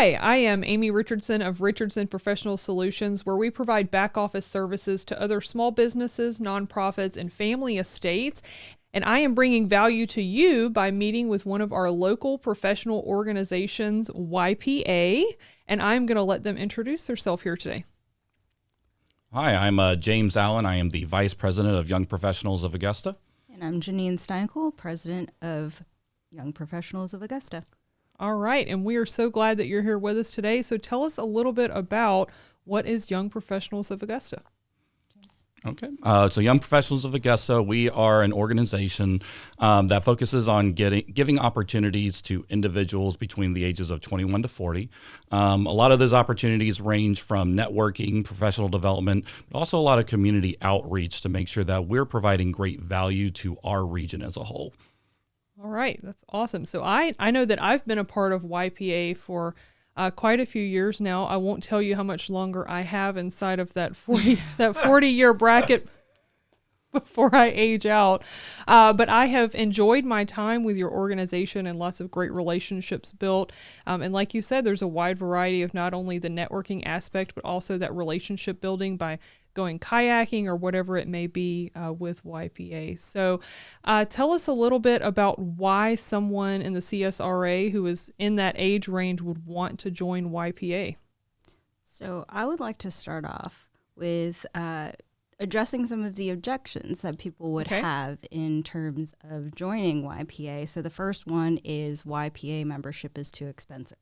Hi, I am Amy Richardson of Richardson Professional Solutions, where we provide back office services to other small businesses, nonprofits, and family estates. And I am bringing value to you by meeting with one of our local professional organizations, YPA, and I'm going to let them introduce themselves here today. Hi, I'm James Allen. I am the Vice President of Young Professionals of Augusta. And I'm Jeannine Steinkuhl, President of Young Professionals of Augusta. All right, and we are so glad that you're here with us today. So tell us a little bit about what is Young Professionals of Augusta. Okay. So Young Professionals of Augusta, we are an organization that focuses on giving opportunities to individuals between the ages of 21 to 40. A lot of those opportunities range from networking, professional development, but also a lot of community outreach to make sure that we're providing great value to our region as a whole. All right, that's awesome. So I know that I've been a part of YPA for quite a few years now. I won't tell you how much longer I have inside of that 40-year bracket before I age out. But I have enjoyed my time with your organization and lots of great relationships built. And like you said, there's a wide variety of not only the networking aspect, but also that relationship building by going kayaking or whatever it may be with YPA. So tell us a little bit about why someone in the CSRA who is in that age range would want to join YPA. So I would like to start off with addressing some of the objections that people would have in terms of joining YPA. So the first one is YPA membership is too expensive.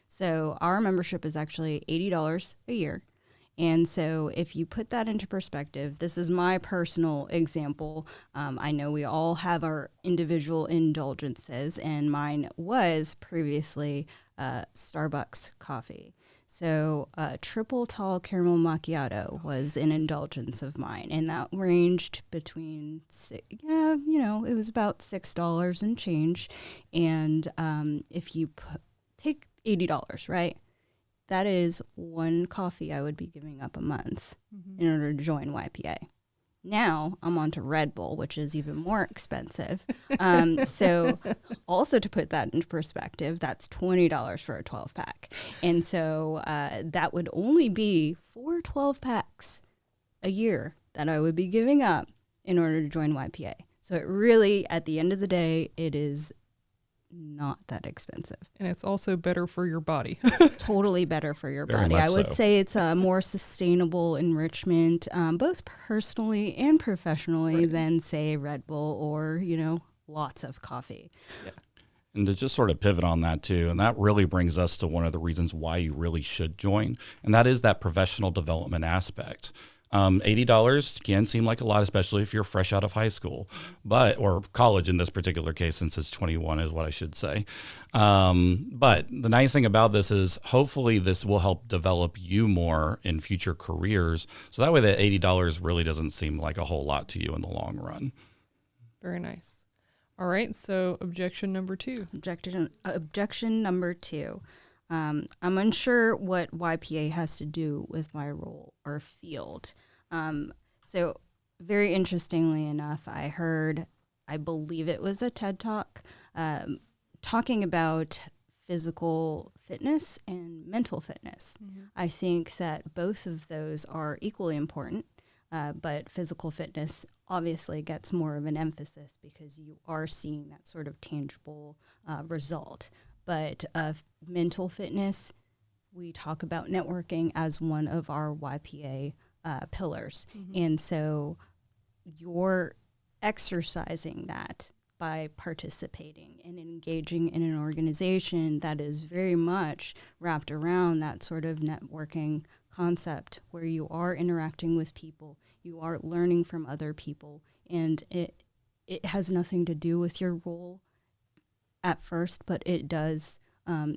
So our membership is actually $80 a year. And so if you put that into perspective, this is my personal example. I know we all have our individual indulgences, and mine was previously Starbucks coffee. So triple tall caramel macchiato was an indulgence of mine, and that ranged between, it was about $6 and change. And if you take $80, right? That is one coffee I would be giving up a month in order to join YPA. Now I'm on to Red Bull, which is even more expensive. So also to put that into perspective, that's $20 for a 12-pack. And so that would only be 4 12-packs a year that I would be giving up in order to join YPA. So it really, at the end of the day, it is not that expensive. And it's also better for your body. Totally better for your Very body. I would so. say it's a more sustainable enrichment, both personally and professionally, than, say, Red Bull or, lots of coffee. Yeah. And to just sort of pivot on that too, and that really brings us to one of the reasons why you really should join, and that is that professional development aspect. $80 can seem like a lot, especially if you're fresh out of high school, or college in this particular case, since it's 21 is what I should say. But the nice thing about this is hopefully this will help develop you more in future careers. So that way that $80 really doesn't seem like a whole lot to you in the long run. Very nice. All right. So objection number 2. Objection number 2. I'm unsure what YPA has to do with my role or field. So very interestingly enough, I believe it was a TED Talk, talking about physical fitness and mental fitness. Mm-hmm. I think that both of those are equally important, but physical fitness obviously gets more of an emphasis because you are seeing that sort of tangible result. But mental fitness, we talk about networking as one of our YPA pillars. Mm-hmm. And so you're exercising that by participating and engaging in an organization that is very much wrapped around that sort of networking concept where you are interacting with people, you are learning from other people, and it has nothing to do with your role at first, but it does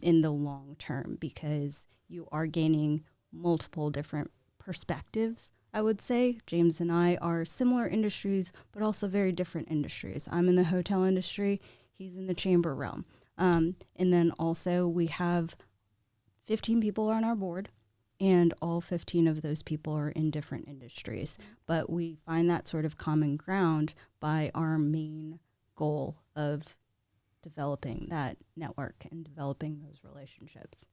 in the long term because you are gaining multiple different perspectives. I would say James and I are similar industries, but also very different industries. I'm in the hotel industry. He's in the chamber realm. And then also we have 15 people on our board, and all 15 of those people are in different industries. But we find that sort of common ground by our main goal of developing that network and developing those relationships.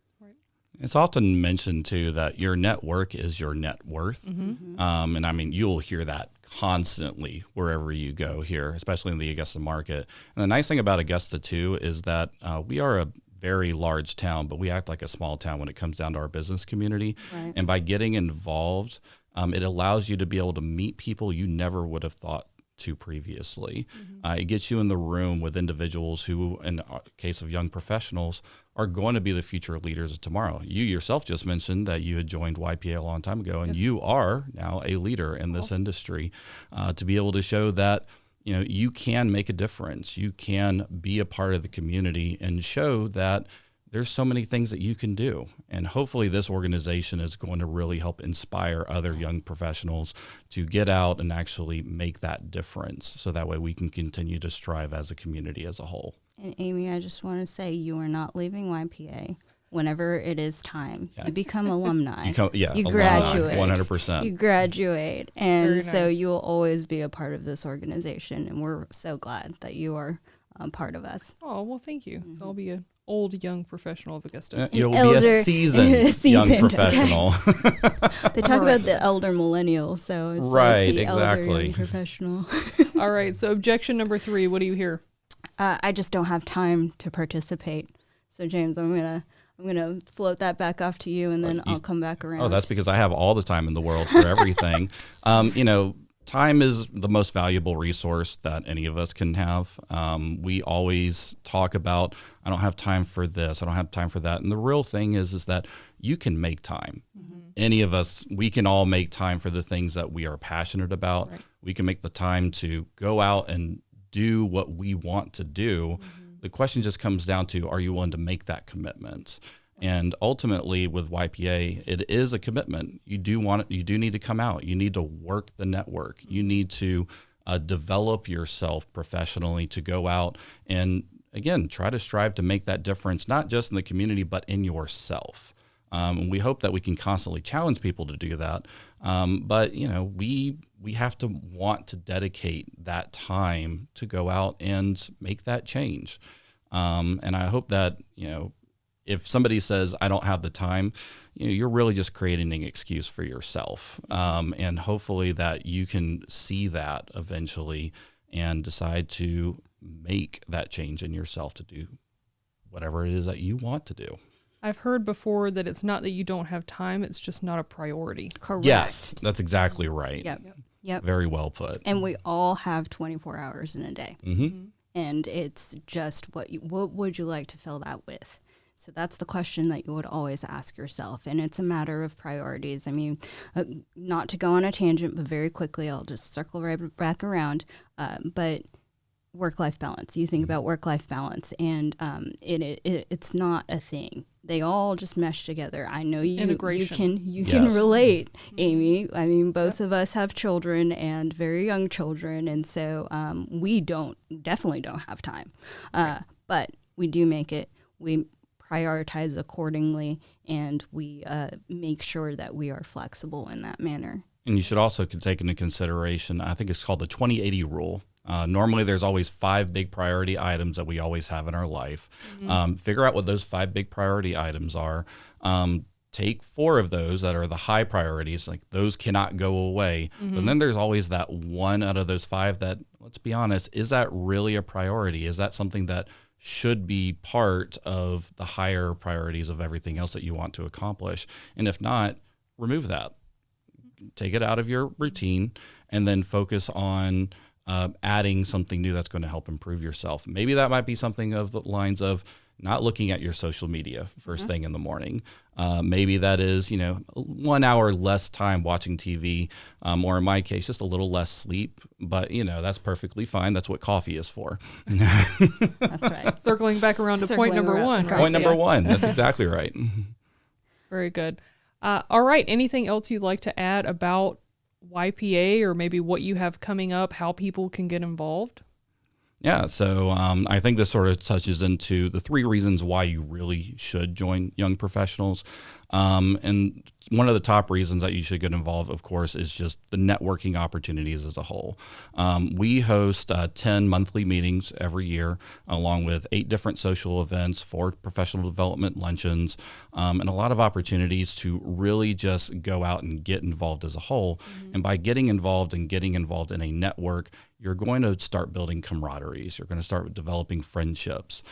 It's often mentioned too that your network is your net worth. And I mean, you'll hear that constantly wherever you go here, especially in the Augusta market. And the nice thing about Augusta too is that we are a very large town, but we act like a small town when it comes down to our business community. Right. And by getting involved, it allows you to be able to meet people you never would have thought to previously. It gets you in the room with individuals who, in the case of young professionals, are going to be the future leaders of tomorrow. You yourself just mentioned that you had joined YPA a long time ago, and you are now a leader in this industry. To be able to show that you can make a difference, you can be a part of the community, and show that there's so many things that you can do. And hopefully this organization is going to really help inspire other young professionals to get out and actually make that difference. So that way we can continue to strive as a community as a whole. And Amy, I just want to say you are not leaving YPA. Whenever it is time, you become alumni. You alumni, graduate. 100%. You graduate. And Very so nice. you will always be a part of this organization. And we're so glad that you are part of us. Oh, well, thank you. So I'll be an old young professional of Augusta. You'll be elder- a seasoned young seasoned, professional. They talk about the elder millennial, so it's Right, like the elder exactly. young professional. All right. So objection number 3, what do you hear? I just don't have time to participate. So James, I'm gonna float that back off to you, and then I'll come back around. Oh, that's because I have all the time in the world for everything. Time is the most valuable resource that any of us can have. We always talk about, I don't have time for this, I don't have time for that. And the real thing is that you can make time. Any of us, we can all make time for the things that we are passionate about. Right. We can make the time to go out and do what we want to do. The question just comes down to, are you willing to make that commitment? And ultimately with YPA, it is a commitment. You do need to come out. You need to work the network. You need to develop yourself professionally to go out and, again, try to strive to make that difference, not just in the community, but in yourself. And we hope that we can constantly challenge people to do that. But, we have to want to dedicate that time to go out and make that change. And I hope that, if somebody says, I don't have the time, you're really just creating an excuse for yourself. And hopefully that you can see that eventually and decide to make that change in yourself to do whatever it is that you want to do. I've heard before that it's not that you don't have time, it's just not a priority. Correct. Yes, that's exactly right. Yep. Very well put. And we all have 24 hours in a day. Mm-hmm. And it's just what would you like to fill that with? So that's the question that you would always ask yourself. And it's a matter of priorities. I mean, not to go on a tangent, but very quickly, I'll just circle right back around. But work-life balance. You think about work-life balance, and it's not a thing. They all just mesh together. I know you can Yes. relate, Amy. I mean, both of us have children and very young children, and so we definitely don't have time. But we do make it. We prioritize accordingly, and we make sure that we are flexible in that manner. And you should also take into consideration, I think it's called the 20-80 rule. Normally, there's always 5 big priority items that we always have in our life. Figure out what those 5 big priority items are. Take 4 of those that are the high priorities, like those cannot go away. But then there's always that one out of those 5 that, let's be honest, is that really a priority? Is that something that should be part of the higher priorities of everything else that you want to accomplish? And if not, remove that. Take it out of your routine and then focus on adding something new that's going to help improve yourself. Maybe that might be something of the lines of not looking at your social media first thing in the morning. Maybe that is, 1 hour less time watching TV, or in my case, just a little less sleep. But, that's perfectly fine. That's what coffee is for. That's right. Circling back around to Circling point number around. 1. Right. Right? Point number 1. That's exactly right. Very good. All right. Anything else you'd like to add about YPA, or maybe what you have coming up, how people can get involved? Yeah, so I think this sort of touches into the 3 reasons why you really should join Young Professionals. And one of the top reasons that you should get involved, of course, is just the networking opportunities as a whole. We host 10 monthly meetings every year, along with 8 different social events, 4 professional development luncheons, and a lot of opportunities to really just go out and get involved as a whole. Mm-hmm. And by getting involved in a network, you're going to start building camaraderies. You're going to start developing friendships.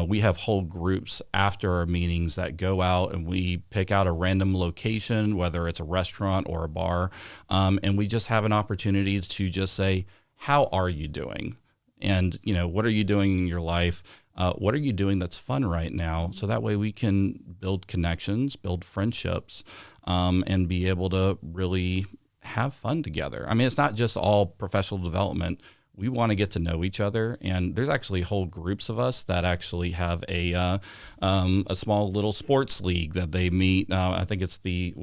We have whole groups after our meetings that go out and we pick out a random location, whether it's a restaurant or a bar, and we just have an opportunity to just say, how are you doing? And, what are you doing in your life? What are you doing that's fun right now? So that way we can build connections, build friendships, and be able to really have fun together. I mean, it's not just all professional development. We want to get to know each other, and there's actually whole groups of us that actually have a small little sports league that they meet. I think it's the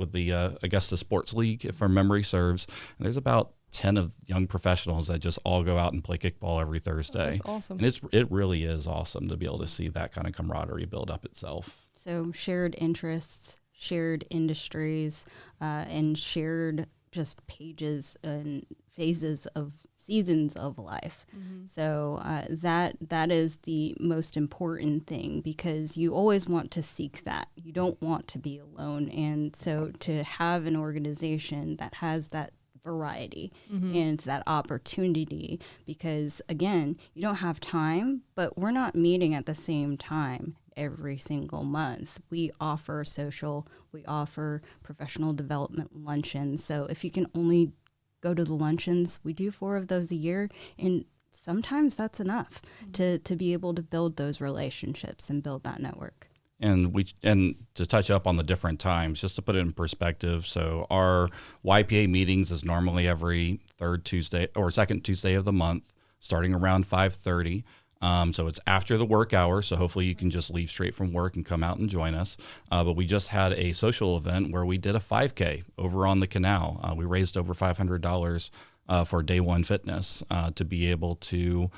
Augusta Sports League, if our memory serves. And there's about 10 of young professionals that just all go out and play kickball every Thursday. That's awesome. And it really is awesome to be able to see that kind of camaraderie build up itself. So shared interests, shared industries, and shared just pages and phases of seasons of life. Mm-hmm. So that is the most important thing, because you always want to seek that. You don't want to be alone. And so to have an organization that has that variety mm-hmm. and that opportunity, because again, you don't have time, but we're not meeting at the same time every single month. We offer social, we offer professional development luncheons. So if you can only go to the luncheons, we do 4 of those a year, and sometimes that's enough mm-hmm. to be able to build those relationships and build that network. And to touch up on the different times, just to put it in perspective, so our YPA meetings is normally every third Tuesday or second Tuesday of the month, starting around 5:30. So it's after the work hour, so hopefully you can just leave straight from work and come out and join us. But we just had a social event where we did a 5K over on the canal. We raised over $500 for Day One Fitness to be able to,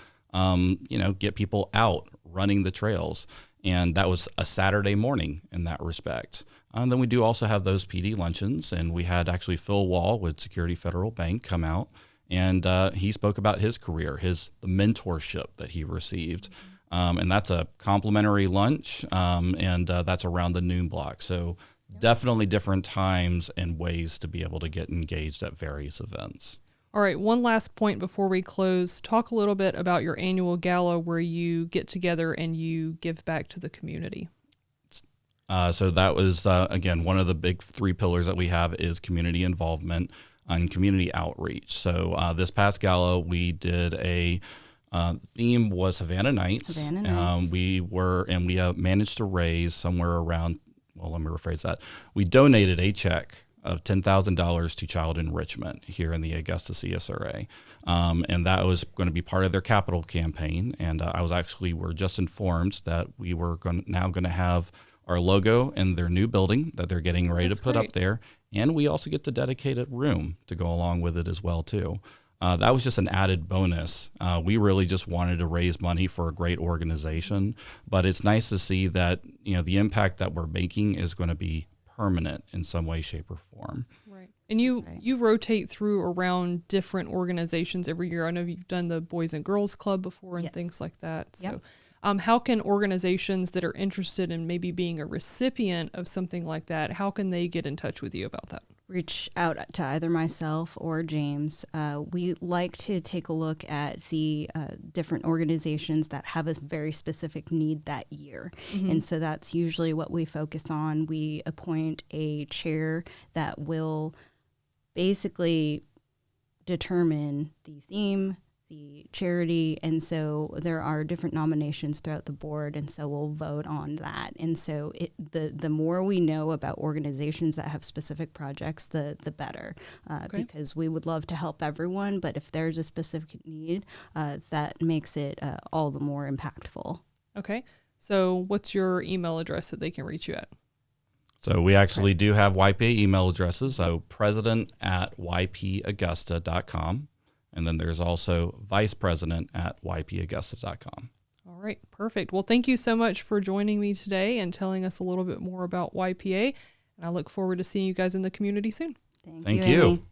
get people out running the trails. And that was a Saturday morning in that respect. And then we do also have those PD luncheons, and we had actually Phil Wall with Security Federal Bank come out. And he spoke about his career, the mentorship that he received. And that's a complimentary lunch, and that's around the noon block. So definitely different times and ways to be able to get engaged at various events. All right, one last point before we close. Talk a little bit about your annual gala where you get together and you give back to the community. So that was, again, one of the big 3 pillars that we have is community involvement and community outreach. So this past gala, we did a theme was Havana Nights. We managed to raise somewhere around, let me rephrase that. We donated a check of $10,000 to child enrichment here in the Augusta CSRA. And that was going to be part of their capital campaign. And we're just informed that we were now going to have our logo in their new building that they're getting ready to put up there. And we also get the dedicated room to go along with it as well, too. That was just an added bonus. We really just wanted to raise money for a great organization, but it's nice to see that, the impact that we're making is going to be permanent in some way, shape, or form. Right. And you rotate through around different organizations every year. I know you've done the Boys and Girls Club before and yes. things like that. Yep. So how can organizations that are interested in maybe being a recipient of something like that, how can they get in touch with you about that? Reach out to either myself or James. We like to take a look at the different organizations that have a very specific need that year. Mm-hmm. And so that's usually what we focus on. We appoint a chair that will basically determine the theme, the charity, and so there are different nominations throughout the board, and so we'll vote on that. And so the more we know about organizations that have specific projects, the better, because we would love to help everyone, but if there's a specific need, that makes it all the more impactful. Okay, so what's your email address that they can reach you at? So we actually do have YPA email addresses, so president@ypaugusta.com. And then there's also vicepresident@ypaugusta.com. All right, perfect. Well, thank you so much for joining me today and telling us a little bit more about YPA. And I look forward to seeing you guys in the community soon. Thank you. Amy.